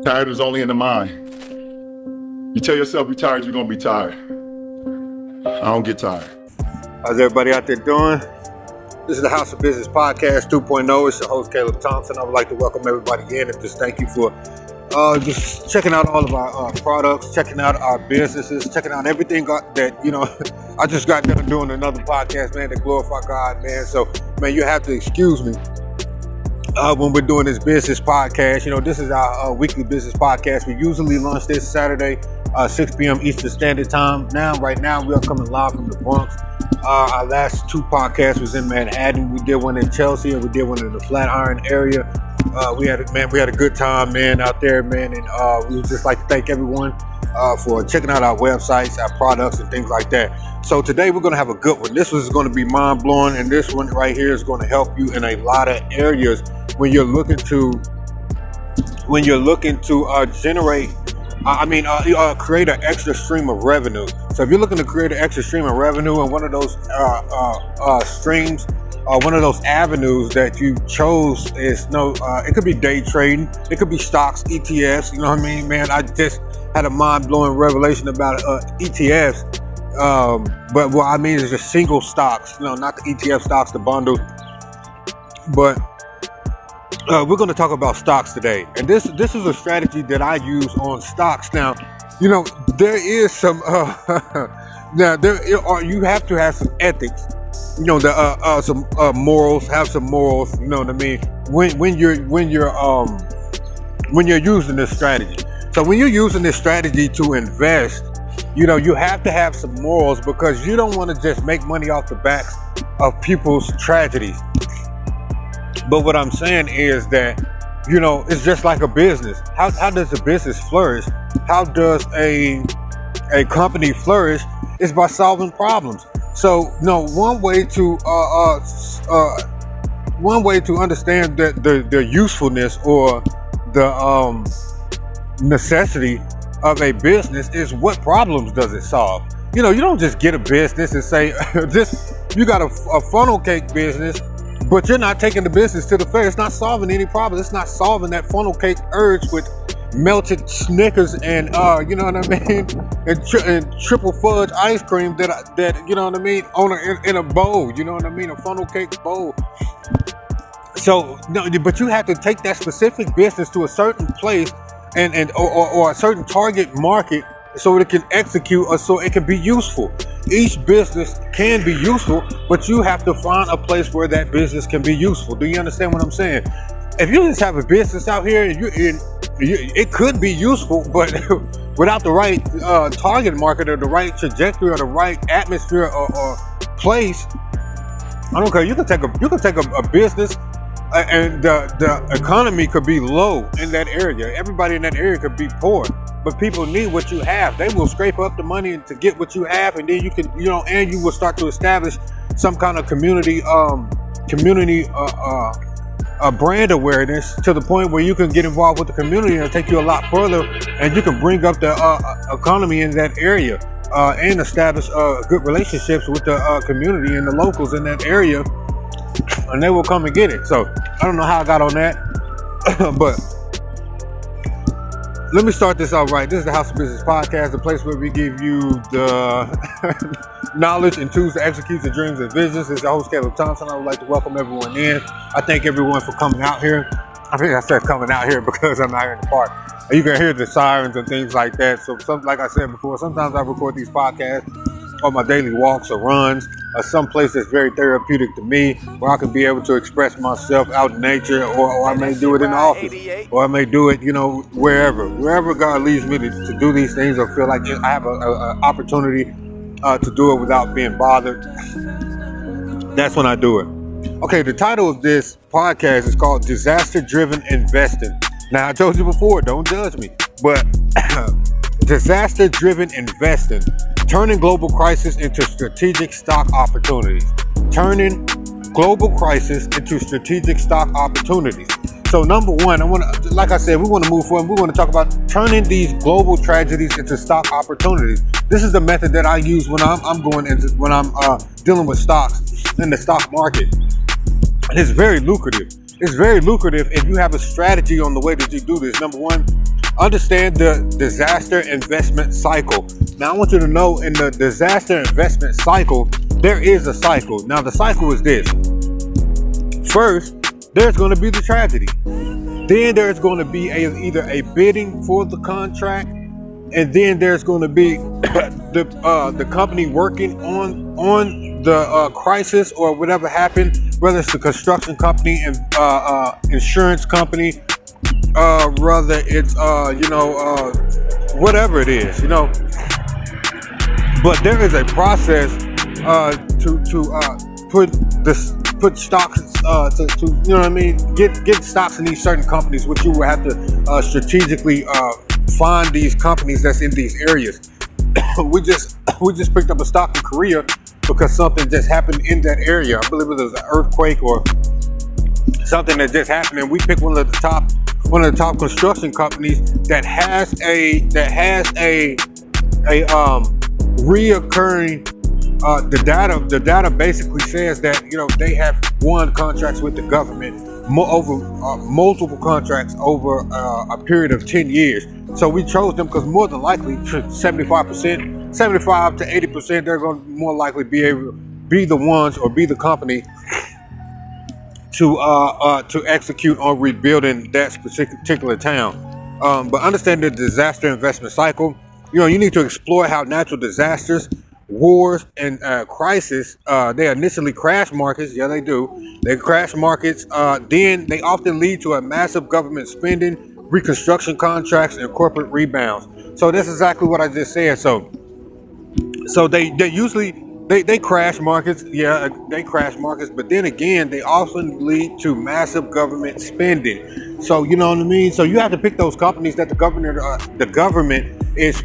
Tired is only in the mind. You tell yourself you're tired, you're gonna be tired. I don't get tired. How's everybody out there doing? This is the House of Business Podcast 2.0. It's your host, Caleb Thompson. I would like to welcome everybody in and just thank you for just checking out all of our products, checking out our businesses, checking out everything that, I just got done doing another podcast, man, to glorify God, man. So, man, you have to excuse me when we're doing this business podcast. This is our weekly business podcast. We usually launch this Saturday, 6 p.m. Eastern Standard Time. Right now, we are coming live from the Bronx. Our last two podcasts was in Manhattan. We did one in Chelsea and we did one in the Flatiron area. We had a good time, man, out there, man. And we would just like to thank everyone for checking out our websites, our products, and things like that. So today we're going to have a good one. This was going to be mind-blowing, and this one right here is going to help you in a lot of areas when you're looking to create an extra stream of revenue. So if you're looking to create an extra stream of revenue, and one of those streams, one of those avenues that you chose is it could be day trading, it could be stocks, ETFs. You know what I mean, man? I just had a mind-blowing revelation about ETFs. But what I mean is just single stocks, not the ETF stocks, the bundle. But we're going to talk about stocks today, and this is a strategy that I use on stocks. Now, there is some you have to have some ethics, some morals. Have some morals. You know what I mean? When you're using this strategy. So when you're using this strategy to invest, you have to have some morals, because you don't want to just make money off the backs of people's tragedies. But what I'm saying is that, it's just like a business. How does a business flourish? How does a company flourish? Is by solving problems. So, one way to understand the usefulness or the necessity of a business is what problems does it solve. You don't just get a business and say, you got a funnel cake business, but you're not taking the business to the fair. It's not solving any problem. It's not solving that funnel cake urge with melted Snickers and you know what I mean, and triple fudge ice cream that you know what I mean, in a bowl. You know what I mean, a funnel cake bowl. So but you have to take that specific business to a certain place or a certain target market so it can execute or so it can be useful. Each business can be useful, but you have to find a place where that business can be useful. Do you understand what I'm saying? If you just have a business out here, it could be useful, but without the right target market or the right trajectory or the right atmosphere or place, I don't care. You can take a business and the economy could be low in that area. Everybody in that area could be poor. But people need what you have. They will scrape up the money to get what you have, and then you can, and you will start to establish some kind of community brand awareness to the point where you can get involved with the community and take you a lot further, and you can bring up the economy in that area and establish good relationships with the community and the locals in that area, and they will come and get it. So I don't know how I got on that, but let me start this out right. This is the House of Business Podcast, the place where we give you the knowledge and tools to execute your dreams and visions. It's your host, Caleb Thompson. I would like to welcome everyone in. I thank everyone for coming out here. I think I said coming out here because I'm out here in the park. You can hear the sirens and things like that. So, like I said before, sometimes I record these podcasts on my daily walks or runs, or some place that's very therapeutic to me, where I can be able to express myself out in nature, or I may do it in the office, or I may do it, wherever God leads me to do these things, or feel like I have an opportunity to do it without being bothered. That's when I do it. Okay, the title of this podcast is called Disaster Driven Investing. Now, I told you before, don't judge me, but Disaster Driven Investing. Turning global crisis into strategic stock opportunities. Turning global crisis into strategic stock opportunities. So number one, like I said, we want to move forward. We want to talk about turning these global tragedies into stock opportunities. This is the method that I use when I'm dealing with stocks in the stock market. And it's very lucrative. It's very lucrative if you have a strategy on the way that you do this. Number one, Understand the disaster investment cycle. Now, I want you to know in the disaster investment cycle, there is a cycle. Now, the cycle is this. First, there's going to be the tragedy. Then there's going to be either a bidding for the contract, and then there's going to be the company working on the crisis or whatever happened, whether it's the construction company and insurance company, whether it's whatever it is, But there is a process to put stocks to get stocks in these certain companies, which you will have to strategically find these companies that's in these areas. we just picked up a stock in Korea because something just happened in that area. I believe it was an earthquake or something that just happened, and we picked one of the top construction companies that has a reoccurring. The data basically says that they have won contracts with the government multiple contracts over a period of 10 years. So we chose them because more than likely 75 to 80%, they're going to more likely be the ones or be the company to execute on rebuilding that particular town. But understand the disaster investment cycle. You need to explore how natural disasters, wars, and crisis, they initially crash markets. Yeah, they do. They crash markets. Then they often lead to a massive government spending, reconstruction contracts, and corporate rebounds. So that's exactly what I just said. So they usually they crash markets. Yeah, they crash markets. But then again, they often lead to massive government spending. So you know what I mean. So you have to pick those companies that the government is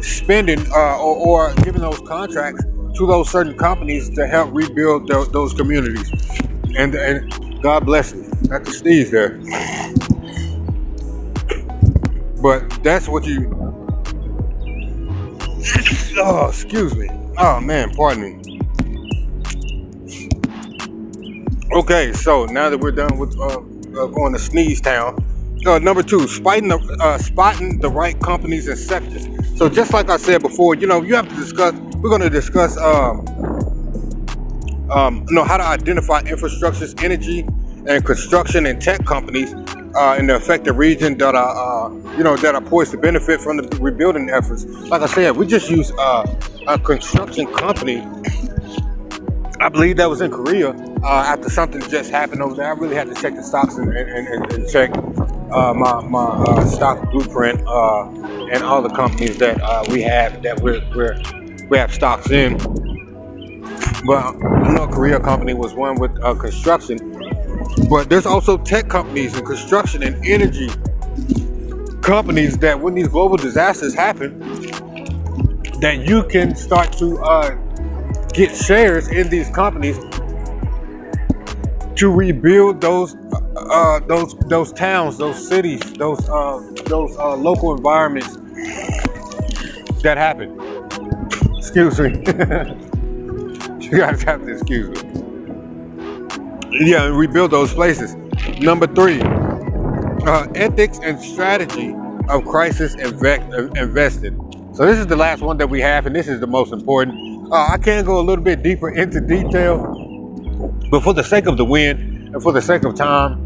spending or giving those contracts to those certain companies to help rebuild those communities. And God bless you. Not to sneeze there. But that's what you. Oh, excuse me. Oh man, pardon me. Okay, so now that we're done with going to Sneeze Town, number 2, spotting the right companies and sectors. So just like I said before, you have to discuss. We're going to discuss how to identify infrastructures, energy, and construction and tech companies in the affected region that are poised to benefit from the rebuilding efforts. Like I said, we just used a construction company. I believe that was in Korea after something just happened over there. I really had to check the stocks and check my stock blueprint and all the companies that we have that we have stocks in. But I know Korea company was one with construction. But there's also tech companies and construction and energy companies that when these global disasters happen, that you can start to get shares in these companies to rebuild those towns, those cities, those local environments that happen. Excuse me. You guys have to excuse me. Yeah, and rebuild those places. Number 3, ethics and strategy of crisis investing. So this is the last one that we have, and this is the most important. I can go a little bit deeper into detail, but for the sake of the win and for the sake of time,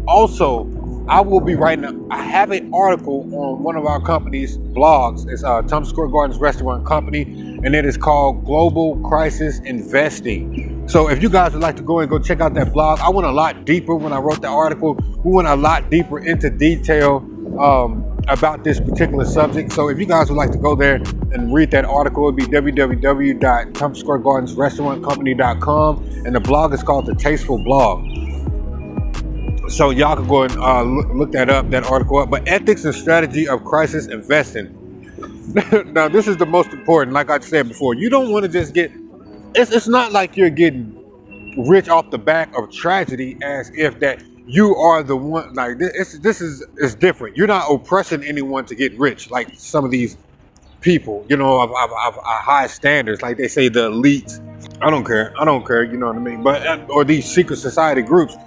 also I will be writing. I have an article on one of our company's blogs. It's Times Square Gardens Restaurant Company, and it is called Global Crisis Investing. So if you guys would like to go check out that blog, I went a lot deeper when I wrote the article. We went a lot deeper into detail about this particular subject. So if you guys would like to go there and read that article, it'd be www.timessquaregardensrestaurantcompany.com, and the blog is called The Tasteful Blog. So y'all can go and look that article up. But ethics and strategy of crisis investing. Now this is the most important. Like I said before, you don't want to just get. It's not like you're getting rich off the back of tragedy, as if that you are the one. Like this is different. You're not oppressing anyone to get rich, like some of these people, of high standards, like they say the elites. I don't care. You know what I mean? But or these secret society groups.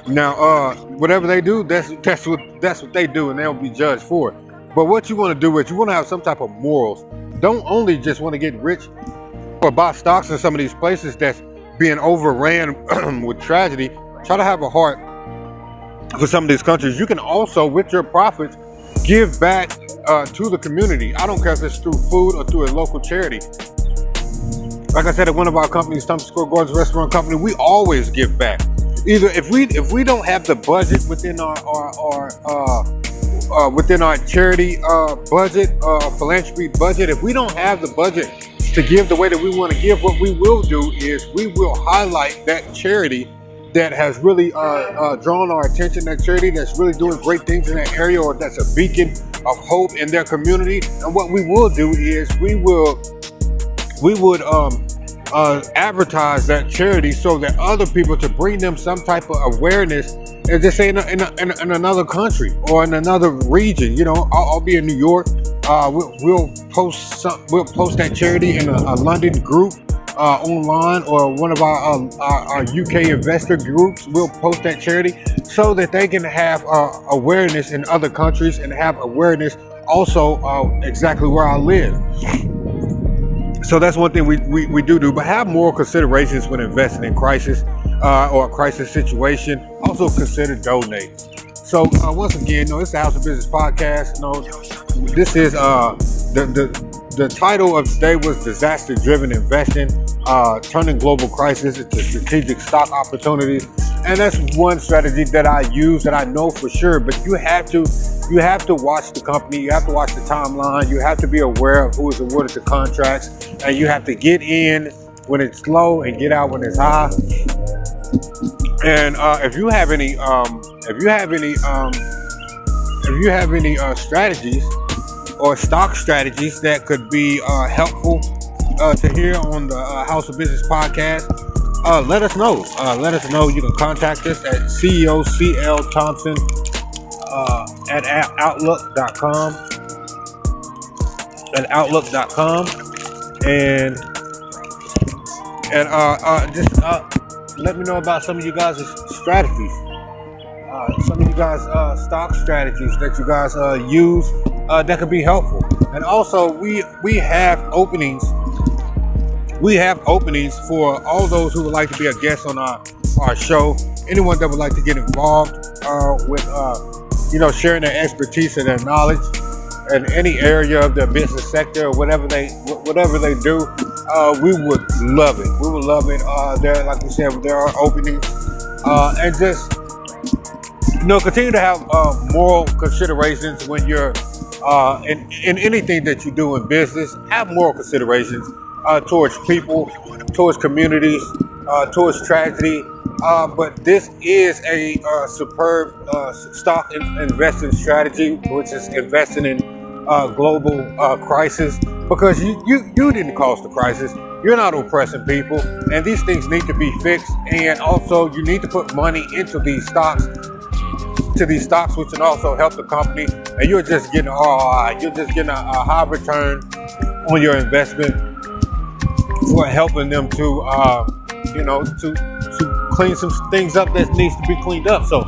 Now, whatever they do, that's what they do, and they'll be judged for it. But what you want to do is you want to have some type of morals. Don't only just want to get rich or buy stocks in some of these places that's being overran with tragedy. Try to have a heart for some of these countries. You can also, with your profits, give back to the community. I don't care if it's through food or through a local charity. Like I said, at one of our companies, Thompson Square Gardens Restaurant Company, we always give back. Either if we don't have the budget within our charity budget, philanthropy budget, if we don't have the budget to give the way that we want to give, what we will do is we will highlight that charity that has really drawn our attention, that charity that's really doing great things in that area, or that's a beacon of hope in their community. And what we will do is we would advertise that charity so that other people, to bring them some type of awareness, and just say in another country or in another region. You know, I'll be in New York. We'll post that charity in a London group online, or one of our UK investor groups. We'll post that charity so that they can have awareness in other countries and have awareness also exactly where I live. So that's one thing we do, but have moral considerations when investing in crisis or a crisis situation. Also consider donating. So once again, it's the House of Business podcast. This is the title of today was Disaster Driven Investing, turning global crisis into strategic stock opportunities. And that's one strategy that I use, that I know for sure. But you have to watch the company, you have to watch the timeline, you have to be aware of who is awarded the contracts, and you have to get in when it's low and get out when it's high. And if you have any strategies or stock strategies that could be helpful to hear on the House of Business podcast, let us know. You can contact us at CEO Thompson at outlook.com. And just let me know about some of you guys' strategies, some of you guys' stock strategies that you guys use that could be helpful. And also, we have openings. We have openings for all those who would like to be a guest on our show. Anyone that would like to get involved with sharing their expertise and their knowledge in any area of their business sector, or whatever they do, we would love it. We would love it. There, like we said, there are openings, and just continue to have moral considerations when you're in anything that you do in business. Have moral considerations towards people, towards communities, towards tragedy. But this is a superb stock investing strategy, which is investing in global crisis, because you didn't cause the crisis. You're not oppressing people, and these things need to be fixed. And also, you need to put money into these stocks, which can also help the company. And you're just getting ROI. You're just getting a high return on your investment for helping them to clean some things up that needs to be cleaned up. So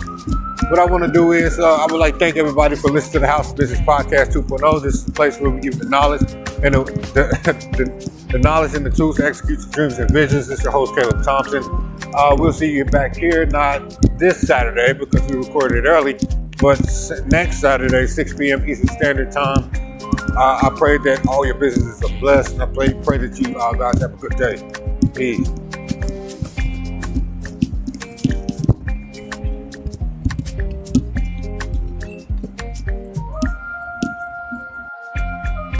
what I want to do is I would like to thank everybody for listening to the House of Business Podcast 2.0. This is the place where we give the knowledge and the knowledge and the tools to execute your dreams and visions. This is your host, Caleb Thompson. We'll see you back here, not this Saturday because we recorded it early, but next Saturday, 6 p.m. Eastern Standard Time. I pray that all your businesses are blessed, and I pray that you guys have a good day. Peace.